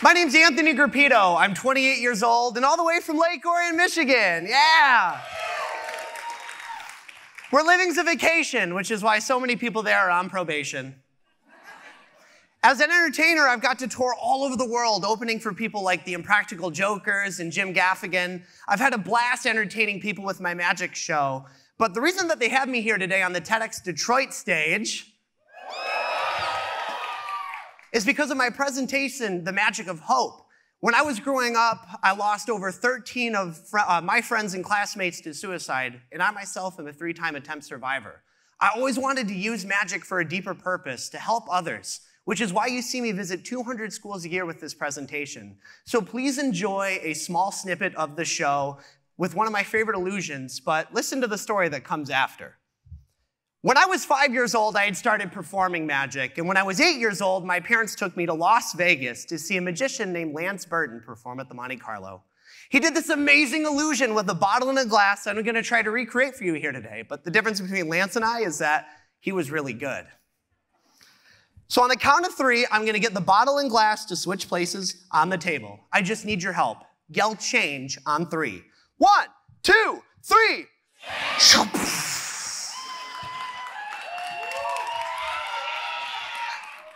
My name's Anthony Grupido. I'm 28 years old and all the way from Lake Orion, Michigan. Yeah. We're living's a vacation, which is why so many people there are on probation. As an entertainer, I've got to tour all over the world, opening for people like the Impractical Jokers and Jim Gaffigan. I've had a blast entertaining people with my magic show. But the reason that they have me here today on the TEDxDetroit stage is because of my presentation, The Magic of Hope. When I was growing up, I lost over 13 of my friends and classmates to suicide, and I myself am a 3-time attempt survivor. I always wanted to use magic for a deeper purpose, to help others, which is why you see me visit 200 schools a year with this presentation. So please enjoy a small snippet of the show with one of my favorite illusions, but listen to the story that comes after. When I was 5 years old, I had started performing magic, and when I was 8 years old, my parents took me to Las Vegas to see a magician named Lance Burton perform at the Monte Carlo. He did this amazing illusion with a bottle and a glass that I'm going to try to recreate for you here today, but the difference between Lance and I is that he was really good. So on the count of 3, I'm going to get the bottle and glass to switch places on the table. I just need your help. Yell change on 3. 1, 2, 3.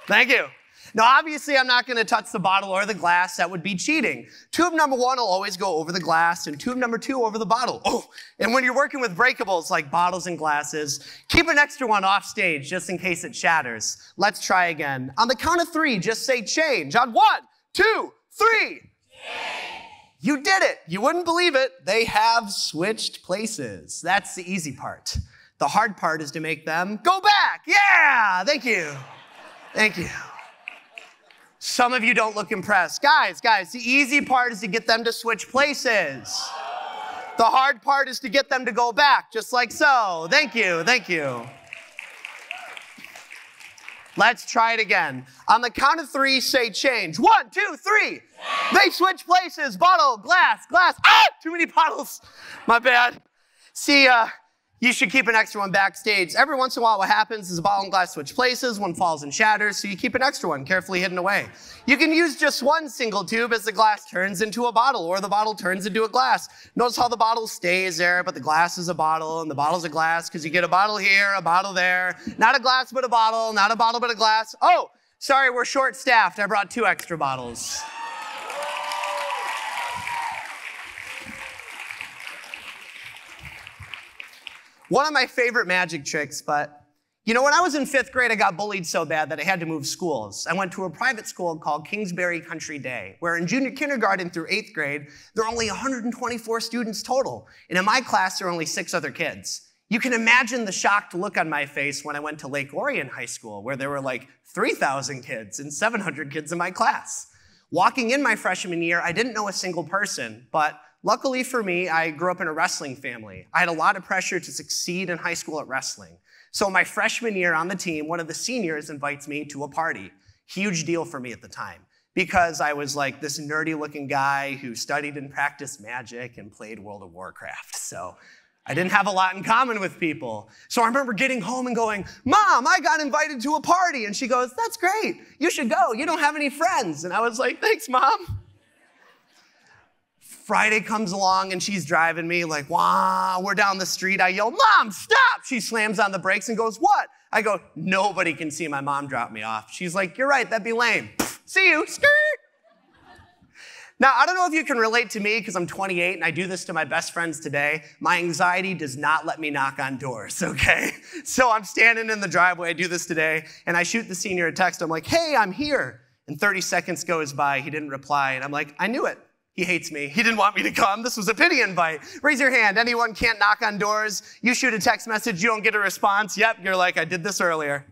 Thank you. Now, obviously, I'm not going to touch the bottle or the glass. That would be cheating. Tube number 1 will always go over the glass, and tube number 2 over the bottle. Oh, and when you're working with breakables like bottles and glasses, keep an extra one off stage just in case it shatters. Let's try again. On the count of 3, just say change. On 1, 2, 3. Change. You did it. You wouldn't believe it. They have switched places. That's the easy part. The hard part is to make them go back. Yeah, thank you. Thank you. Some of you don't look impressed. Guys, the easy part is to get them to switch places. The hard part is to get them to go back, just like so. Thank you, thank you. Let's try it again. On the count of 3, say change. 1, 2, 3. They switch places. Bottle, glass. Ah, too many bottles. My bad. See, you should keep an extra one backstage. Every once in a while, what happens is a bottle and glass switch places, one falls and shatters, so you keep an extra one carefully hidden away. You can use just one single tube as the glass turns into a bottle, or the bottle turns into a glass. Notice how the bottle stays there, but the glass is a bottle, and the bottle's a glass, because you get a bottle here, a bottle there. Not a glass, but a bottle. Not a bottle, but a glass. Oh, sorry, we're short-staffed. I brought 2 extra bottles. One of my favorite magic tricks, but you know, when I was in 5th grade, I got bullied so bad that I had to move schools. I went to a private school called Kingsbury Country Day, where in junior kindergarten through 8th grade, there are only 124 students total. And in my class, there are only 6 other kids. You can imagine the shocked look on my face when I went to Lake Orion High School, where there were like 3,000 kids and 700 kids in my class. Walking in my freshman year, I didn't know a single person, but luckily for me, I grew up in a wrestling family. I had a lot of pressure to succeed in high school at wrestling. So my freshman year on the team, one of the seniors invites me to a party. Huge deal for me at the time, because I was like this nerdy looking guy who studied and practiced magic and played World of Warcraft. So I didn't have a lot in common with people. So I remember getting home and going, "Mom, I got invited to a party." And she goes, "That's great. You should go. You don't have any friends." And I was like, "Thanks, Mom." Friday comes along and she's driving me like, "Wow." We're down the street. I yell, "Mom, stop." She slams on the brakes and goes, "What?" I go, "Nobody can see my mom drop me off." She's like, "You're right, that'd be lame." See you, skirt. Now, I don't know if you can relate to me because I'm 28 and I do this to my best friends today. My anxiety does not let me knock on doors, okay? So I'm standing in the driveway, I do this today, and I shoot the senior a text. I'm like, "Hey, I'm here." And 30 seconds goes by, he didn't reply, and I'm like, "I knew it. He hates me. He didn't want me to come. This was a pity invite." Raise your hand. Anyone can't knock on doors? You shoot a text message, you don't get a response. Yep, you're like, "I did this earlier."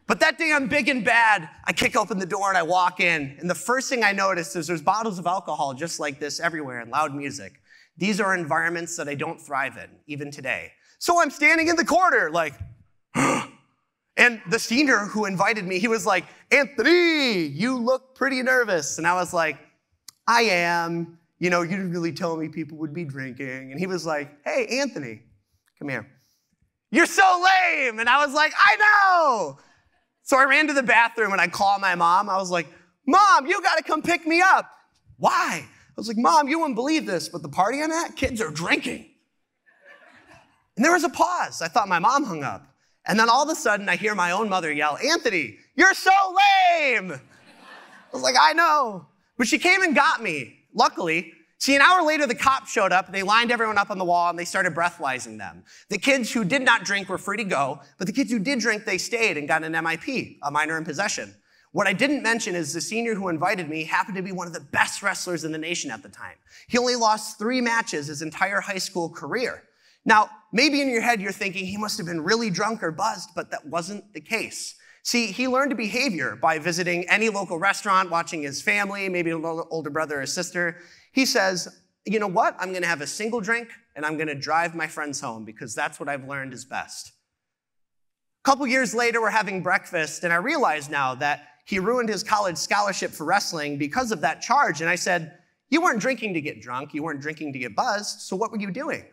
But that day I'm big and bad. I kick open the door and I walk in. And the first thing I notice is there's bottles of alcohol just like this everywhere and loud music. These are environments that I don't thrive in, even today. So I'm standing in the corner like, and the senior who invited me, he was like, "Anthony, you look pretty nervous." And I was like, "I am. You know, you didn't really tell me people would be drinking." And he was like, "Hey, Anthony, come here. You're so lame." And I was like, "I know." So I ran to the bathroom and I called my mom. I was like, Mom, you gotta come pick me up. Why? I was like, Mom, you wouldn't believe this, but the party I'm at, kids are drinking. And there was a pause. I thought my mom hung up. And then all of a sudden, I hear my own mother yell, Anthony, you're so lame. I was like, I know. But she came and got me, luckily. See, an hour later, the cops showed up. They lined everyone up on the wall, and they started breathalyzing them. The kids who did not drink were free to go, but the kids who did drink, they stayed and got an MIP, a minor in possession. What I didn't mention is the senior who invited me happened to be one of the best wrestlers in the nation at the time. He only lost 3 matches his entire high school career. Now, maybe in your head you're thinking he must have been really drunk or buzzed, but that wasn't the case. See, he learned behavior by visiting any local restaurant, watching his family, maybe an older brother or sister. He says, you know what? I'm gonna have a single drink and I'm gonna drive my friends home because that's what I've learned is best. A couple years later, we're having breakfast and I realize now that he ruined his college scholarship for wrestling because of that charge. And I said, you weren't drinking to get drunk, you weren't drinking to get buzzed, so what were you doing?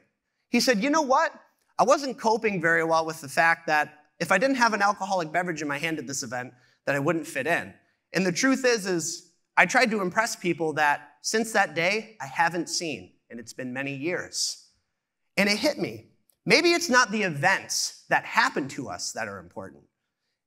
He said, you know what? I wasn't coping very well with the fact that if I didn't have an alcoholic beverage in my hand at this event, that I wouldn't fit in. And the truth is I tried to impress people that since that day, I haven't seen, and it's been many years. And it hit me. Maybe it's not the events that happen to us that are important.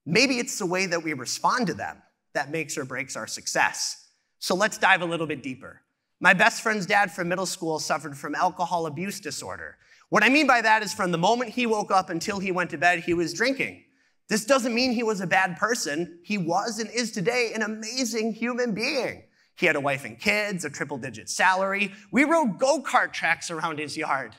Maybe it's the way that we respond to them that makes or breaks our success. So let's dive a little bit deeper. My best friend's dad from middle school suffered from alcohol abuse disorder. What I mean by that is from the moment he woke up until he went to bed, he was drinking. This doesn't mean he was a bad person. He was and is today an amazing human being. He had a wife and kids, a triple-digit salary. We rode go-kart tracks around his yard.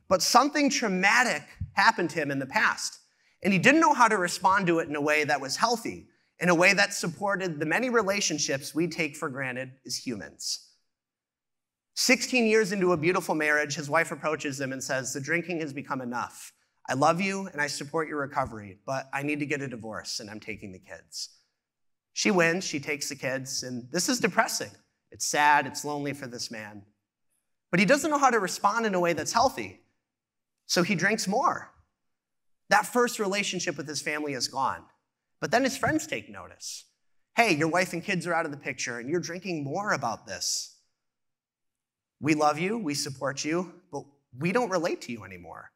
But something traumatic happened to him in the past, and he didn't know how to respond to it in a way that was healthy, in a way that supported the many relationships we take for granted as humans. 16 years into a beautiful marriage, his wife approaches him and says, the drinking has become enough. I love you and I support your recovery, but I need to get a divorce and I'm taking the kids. She wins, she takes the kids, and this is depressing. It's sad, it's lonely for this man. But he doesn't know how to respond in a way that's healthy, so he drinks more. That first relationship with his family is gone. But then his friends take notice. Hey, your wife and kids are out of the picture and you're drinking more about this. We love you, we support you, but we don't relate to you anymore.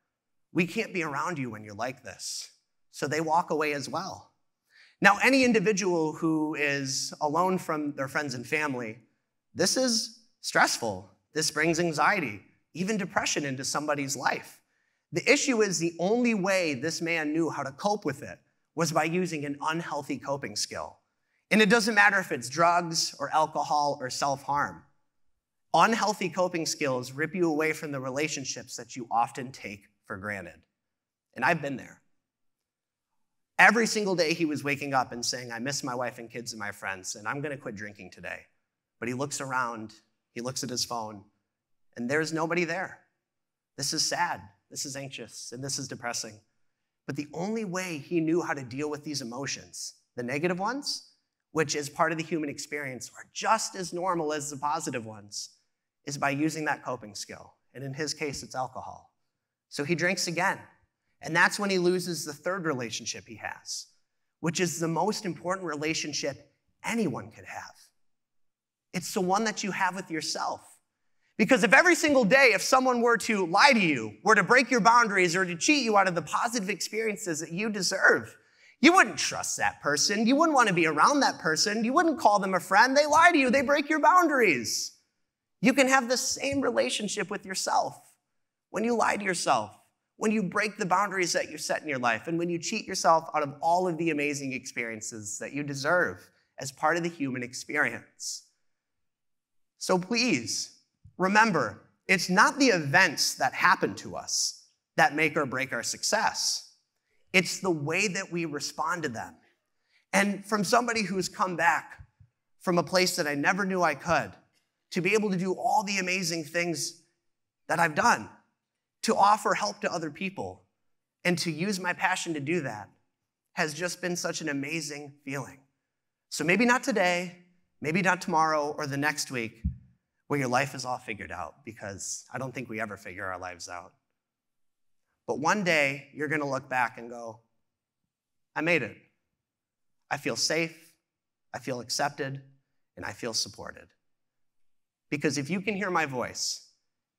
We can't be around you when you're like this. So they walk away as well. Now, any individual who is alone from their friends and family, this is stressful. This brings anxiety, even depression into somebody's life. The issue is the only way this man knew how to cope with it was by using an unhealthy coping skill. And it doesn't matter if it's drugs or alcohol or self-harm. Unhealthy coping skills rip you away from the relationships that you often take for granted. And I've been there. Every single day he was waking up and saying, I miss my wife and kids and my friends, and I'm gonna quit drinking today. But he looks around, he looks at his phone, and there's nobody there. This is sad, this is anxious, and this is depressing. But the only way he knew how to deal with these emotions, the negative ones, which is part of the human experience, are just as normal as the positive ones, is by using that coping skill. And in his case, it's alcohol. So he drinks again. And that's when he loses the third relationship he has, which is the most important relationship anyone could have. It's the one that you have with yourself. Because if every single day, if someone were to lie to you, were to break your boundaries, or to cheat you out of the positive experiences that you deserve, you wouldn't trust that person. You wouldn't want to be around that person. You wouldn't call them a friend. They lie to you. They break your boundaries. You can have the same relationship with yourself. When you lie to yourself, when you break the boundaries that you set in your life, and when you cheat yourself out of all of the amazing experiences that you deserve as part of the human experience. So please, remember, it's not the events that happen to us that make or break our success. It's the way that we respond to them. And from somebody who's come back from a place that I never knew I could, to be able to do all the amazing things that I've done, to offer help to other people, and to use my passion to do that has just been such an amazing feeling. So maybe not today, maybe not tomorrow or the next week, where your life is all figured out, because I don't think we ever figure our lives out. But one day, you're gonna look back and go, I made it. I feel safe, I feel accepted, and I feel supported. Because if you can hear my voice,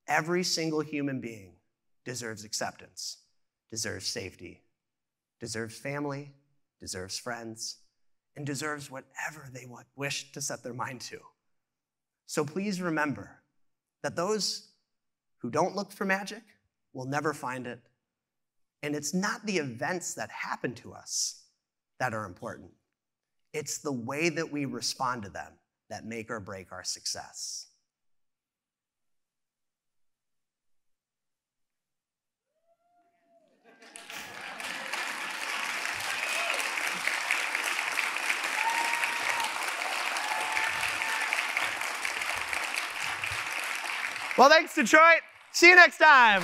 every single human being deserves acceptance, deserves safety, deserves family, deserves friends, and deserves whatever they wish to set their mind to. So please remember that those who don't look for magic will never find it. And it's not the events that happen to us that are important. It's the way that we respond to them that make or break our success. Well, thanks, Detroit. See you next time.